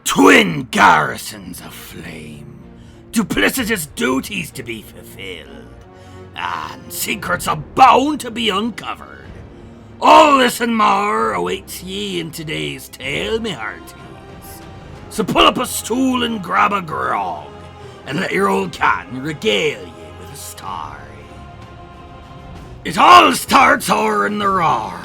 Twin garrisons aflame, duplicitous duties to be fulfilled, and secrets are bound to be uncovered. All this and more awaits ye in today's tale, me hearties. So pull up a stool and grab a grog, and let your old can regale ye with a story. It all starts o'er in the roar.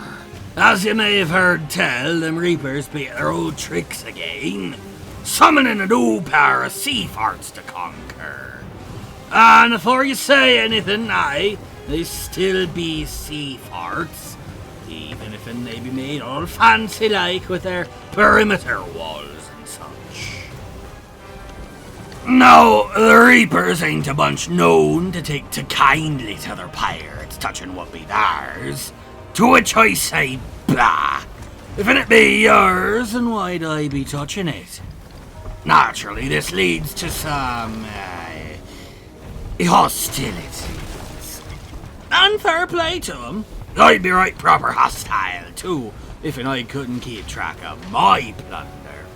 As you may have heard tell, them reapers be at their old tricks again, summoning a new pair of sea farts to conquer. And before you say anything, they still be sea farts, even if they be made all fancy-like with their perimeter walls and such. Now, the reapers ain't a bunch known to take too kindly to their pirates touching what be theirs, to which I say, blah. If it be yours, then why'd I be touching it? Naturally, this leads to some, hostilities. And fair play to 'em. I'd be right proper hostile, too, if I couldn't keep track of my plunder.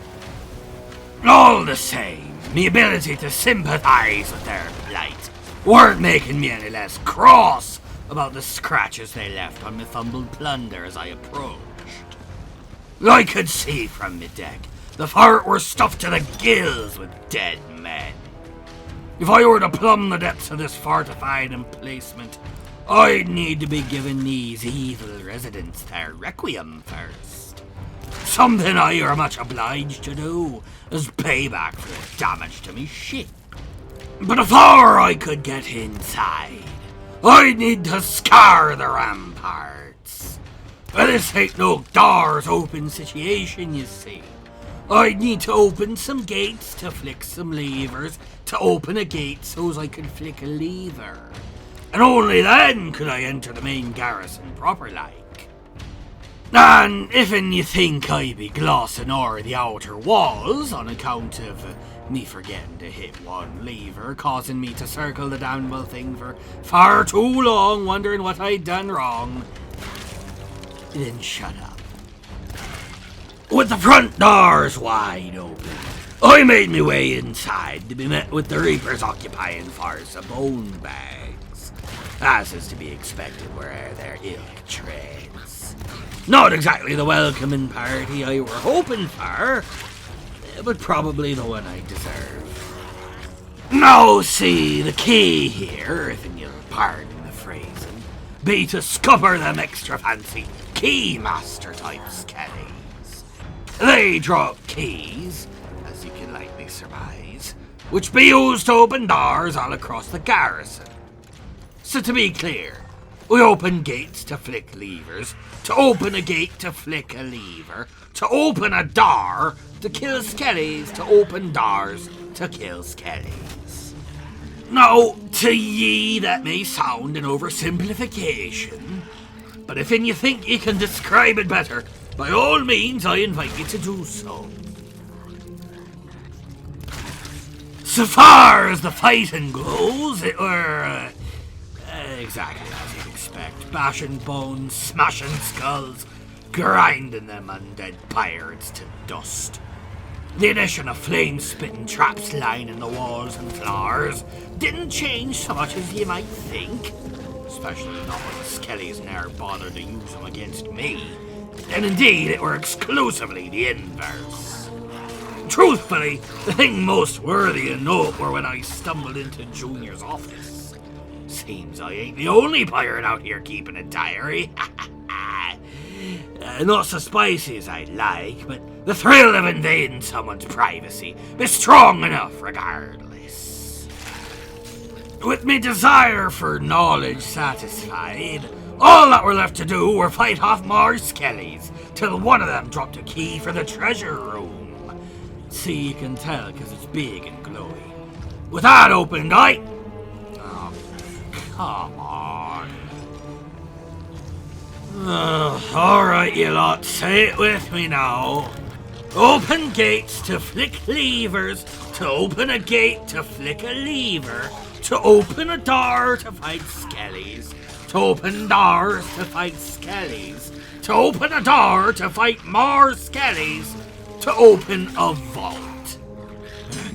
All the same, me ability to sympathize with their plight weren't making me any less cross about the scratches they left on me fumbled plunder as I approached. I could see from me deck the fort were stuffed to the gills with dead men. If I were to plumb the depths of this fortified emplacement, I'd need to be giving these evil residents their requiem first. Something I are much obliged to do as payback for the damage to me ship. But before I could get inside, I'd need to scar the ramparts. Well, this ain't no doors open situation, you see. I'd need to open some gates to flick some levers to open a gate so's I could flick a lever. And only then could I enter the main garrison proper like. And if'n you think I be glossing o'er the outer walls on account of me forgetting to hit one lever, causing me to circle the damnable thing for far too long, wondering what I'd done wrong, then shut up. With the front doors wide open, I made me way inside to be met with the reapers occupying farce of bone bags, as is to be expected where their ilk treads. Not exactly the welcoming party I were hoping for, but probably the one I deserve. Now see, the key here, if you'll pardon the phrasing, be to scupper them extra fancy keymaster type skellies. They drop keys, as you can likely surmise, which be used to open doors all across the garrison. So to be clear, we open gates to flick levers, to open a gate to flick a lever, to open a door to kill skellies, to open doors to kill skellies. Now, to ye that may sound an oversimplification, but if you think you can describe it better, by all means I invite you to do so. So far as the fighting goes, it were exactly as you'd expect. Bashing bones, smashing skulls, grinding them undead pirates to dust. The addition of flame-spitting traps lining the walls and floors didn't change so much as you might think, especially not when the skellies ne'er bothered to use them against me. And indeed, it were exclusively the inverse. Truthfully, the thing most worthy of note were when I stumbled into Junior's office. Seems I ain't the only pirate out here keeping a diary. Not so spicy as I'd like, but the thrill of invading someone's privacy is strong enough regardless. With me desire for knowledge satisfied, all that were left to do were fight off more skellies till one of them dropped a key for the treasure room. See, you can tell because it's big and glowy. With that opened, oh, come on. Alright, you lot, say it with me now. Open gates to flick levers, to open a gate to flick a lever, to open a door to fight skellies, to open doors to fight skellies, to open a door to fight more skellies, to open a vault.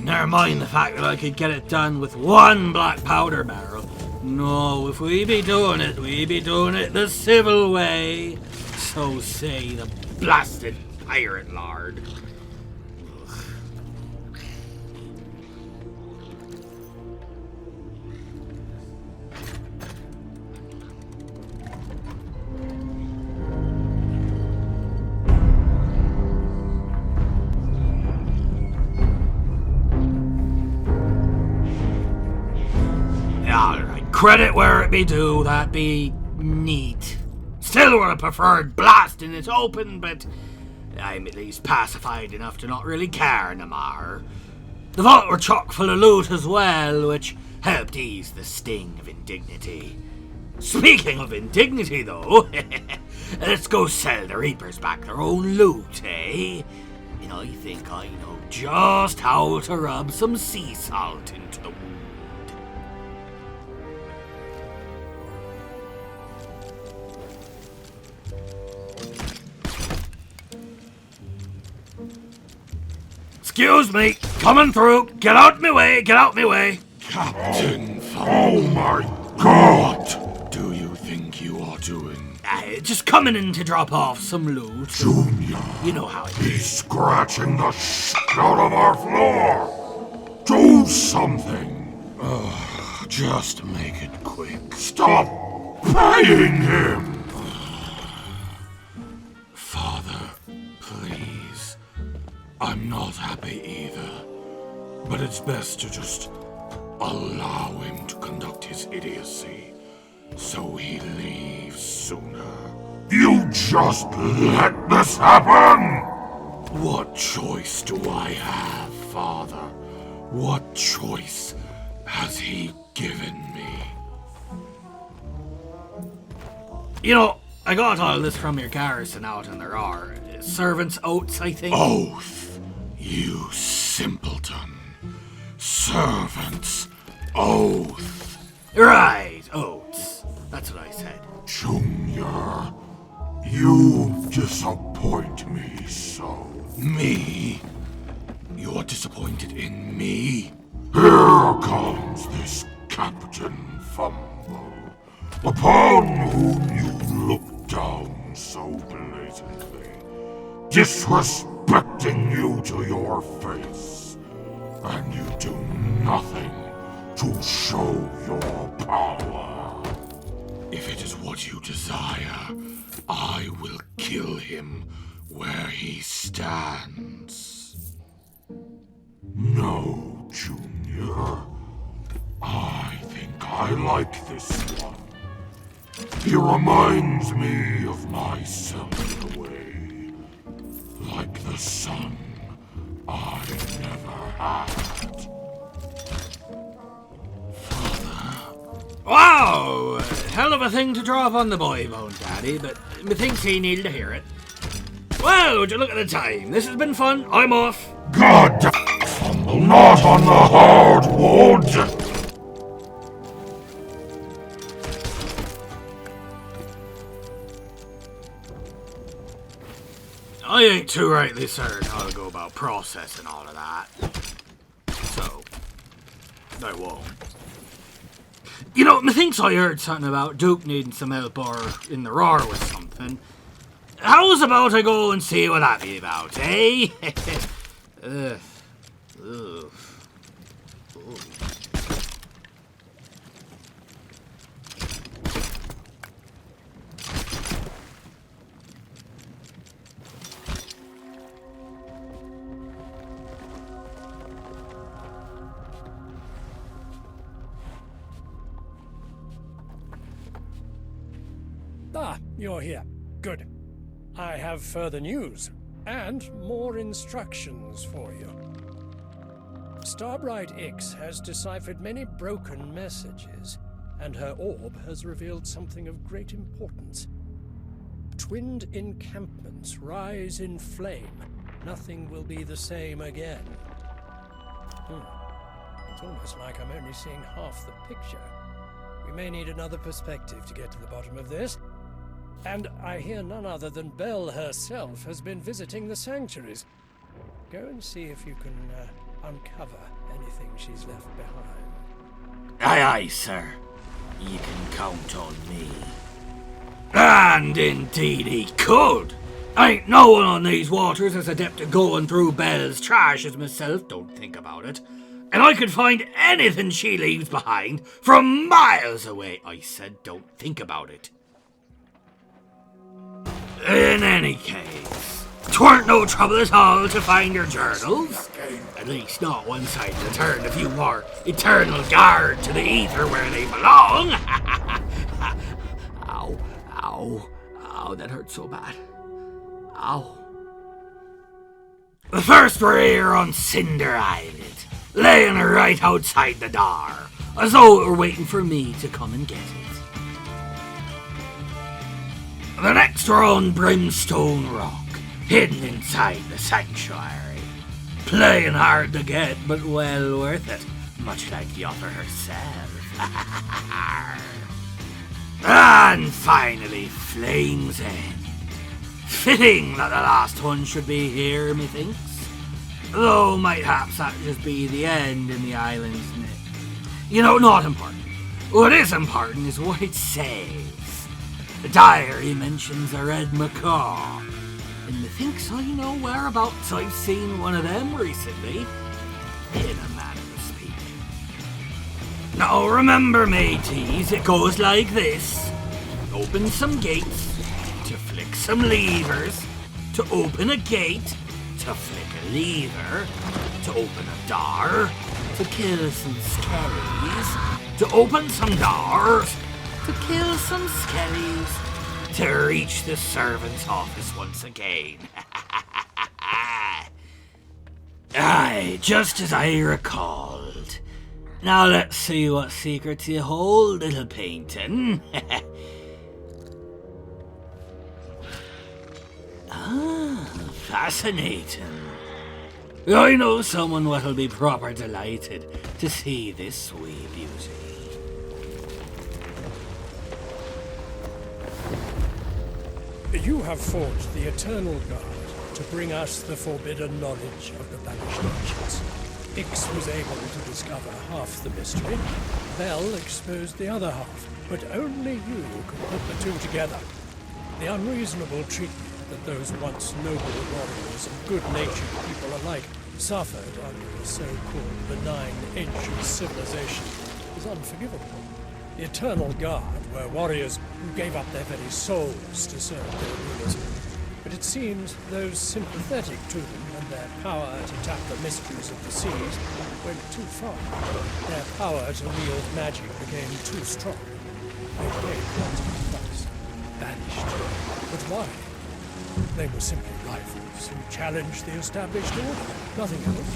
Never mind the fact that I could get it done with one black powder barrel. No, if we be doing it the civil way. So say the blasted pirate lord. Alright, credit where it be due, that be neat. Still would have preferred blasting it open, but I'm at least pacified enough to not really care no more. The vault were chock full of loot as well, which helped ease the sting of indignity. Speaking of indignity, though, let's go sell the Reapers back their own loot, eh? And I think I know just how to rub some sea salt into the wound. Excuse me, coming through. Get out me way, get out me way. Captain Fumble. Oh my God! Do you think you are doing? Just coming in to drop off some loot. Junior. You know how it He's is. scratching the shit out of our floor. Do something. Just make it quick. Stop paying him. Father, please. I'm not happy either. But it's best to just allow him to conduct his idiocy, so he leaves sooner. You just let this happen? What choice do I have, Father? What choice has he given me? You know, I got all this from your garrison out in the roar. Servants' oaths, I think. Oath, you simpleton. Servants' oath. Right, oaths. That's what I said. Junior, you disappoint me so. Me? You're disappointed in me? Here comes this Captain Fumble, upon whom you look down so blatantly, disrespecting you to your face, and you do nothing to show your power. If it is what you desire, I will kill him where he stands. No, Junior. I think I like this one. He reminds me of myself in a way. Like the son I never had. Wow! Hell of a thing to drop on the boy bone, Daddy, but methinks he needed to hear it. Well, would you look at the time? This has been fun. I'm off. God damn, Fumble, not on the hardwood! I ain't too rightly certain how to go about processing all of that. So, I won't. You know, methinks I heard something about Duke needing some help or in the roar with something. How's about I go and see what that be about, eh? Ugh. Ugh. Ooh. Ah, you're here. Good. I have further news, and more instructions for you. Starbright Ix has deciphered many broken messages, and her orb has revealed something of great importance. Twinned encampments rise in flame. Nothing will be the same again. It's almost like I'm only seeing half the picture. We may need another perspective to get to the bottom of this. And I hear none other than Belle herself has been visiting the sanctuaries. Go and see if you can uncover anything she's left behind. Aye, sir. You can count on me. And indeed he could. Ain't no one on these waters as adept at going through Belle's trash as myself, don't think about it. And I could find anything she leaves behind from miles away. I said don't think about it. In any case, 'tweren't no trouble at all to find your journals. At least not once I'd returned if you were eternal guard to the ether where they belong. Ow, ow, ow, that hurt so bad. Ow. The first we're here on Cinder Island, laying right outside the door, as though it were waiting for me to come and get it. The next we're on Brimstone Rock, hidden inside the sanctuary. Playing hard to get, but well worth it, much like the author herself. And finally, Flame's End. Fitting that the last one should be here, methinks. Though mayhaps that just be the end in the island's name. You know, not important. What is important is what it says. The diary mentions a red macaw, and methinks I know whereabouts I've seen one of them recently, in a manner of speaking. Now remember, mateys, it goes like this. Open some gates, to flick some levers, to open a gate, to flick a lever, to open a door, to kill some skellies, to open some doors, to kill some skellies, to reach the servant's office once again. Aye, just as I recalled. Now let's see what secrets you hold, little painting. Fascinating. I know someone what'll be proper delighted to see this wee beauty. You have forged the Eternal Guard to bring us the forbidden knowledge of the banished ancients. Ix was able to discover half the mystery. Bell exposed the other half, but only you could put the two together. The unreasonable treatment that those once noble warriors and good-natured people alike suffered under the so-called benign ancient civilization is unforgivable. The Eternal Guard were warriors who gave up their very souls to serve their rulers. But it seems those sympathetic to them and their power to tap the mysteries of the seas went too far. Their power to wield magic became too strong. They paid the ultimate price. Banished. But why? They were simply rivals who challenged the established order. Nothing else.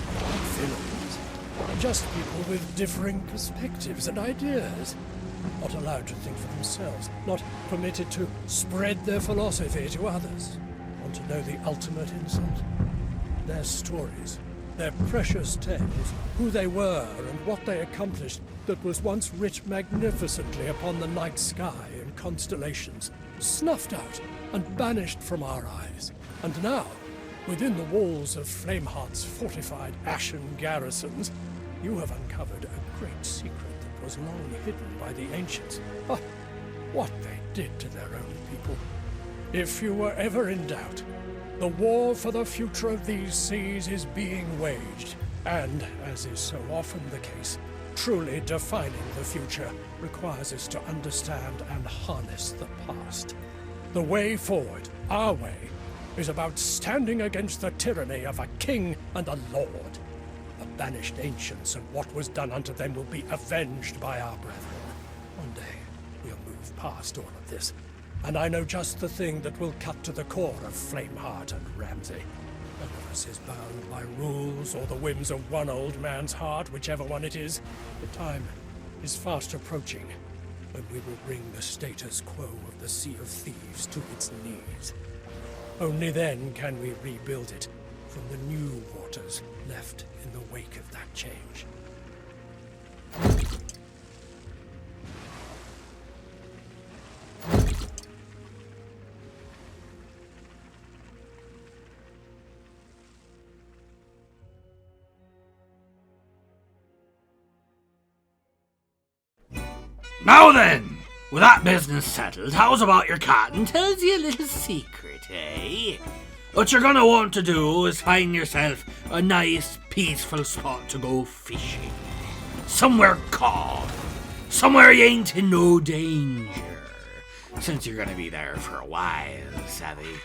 Villains. Just people with differing perspectives and ideas. Not allowed to think for themselves. Not permitted to spread their philosophy to others. Want to know the ultimate insult? Their stories. Their precious tales. Who they were and what they accomplished that was once writ magnificently upon the night sky and constellations. Snuffed out and banished from our eyes. And now, within the walls of Flameheart's fortified Ashen Garrisons, you have uncovered a great secret that was long hidden by the ancients. Ah, what they did to their own people. If you were ever in doubt, the war for the future of these seas is being waged, and, as is so often the case, truly defining the future requires us to understand and harness the past. The way forward, our way, is about standing against the tyranny of a king and a lord. The banished ancients and what was done unto them will be avenged by our brethren. One day, we'll move past all of this, and I know just the thing that will cut to the core of Flameheart and Ramsay. None of us is bound by rules or the whims of one old man's heart, whichever one it is. The time is fast approaching when we will bring the status quo of the Sea of Thieves to its knees. Only then can we rebuild it from the new waters left in the wake of that change. Now then, with that business settled, how's about your cat and tells you a little secret, eh? What you're gonna want to do is find yourself a nice, peaceful spot to go fishing. Somewhere calm. Somewhere you ain't in no danger. Since you're gonna be there for a while, savvy.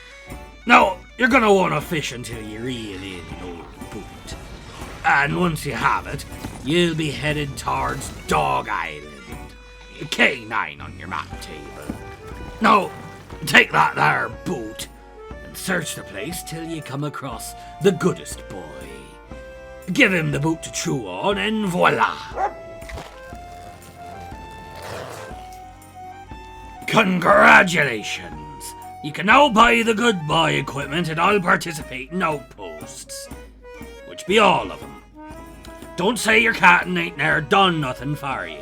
Now, you're gonna wanna fish until you reel in an old boot. And once you have it, you'll be headed towards Dog Island. K9 on your map table. Now, take that there boot and search the place till you come across the goodest boy. Give him the boot to chew on and voila! Congratulations! You can now buy the good boy equipment at all participating outposts. Which be all of them. Don't say your cattin' ain't ne'er done nothing for you.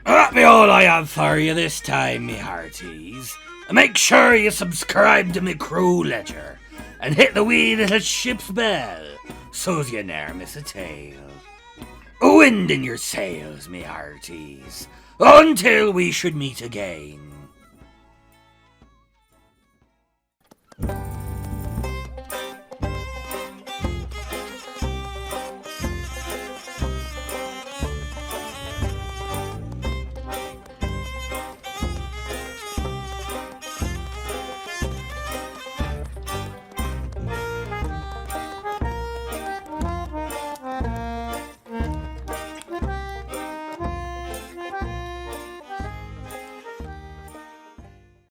That be all I have for you this time, me hearties. And make sure you subscribe to me crew ledger and hit the wee little ship's bell so's you ne'er miss a tale. Wind in your sails, me hearties, until we should meet again.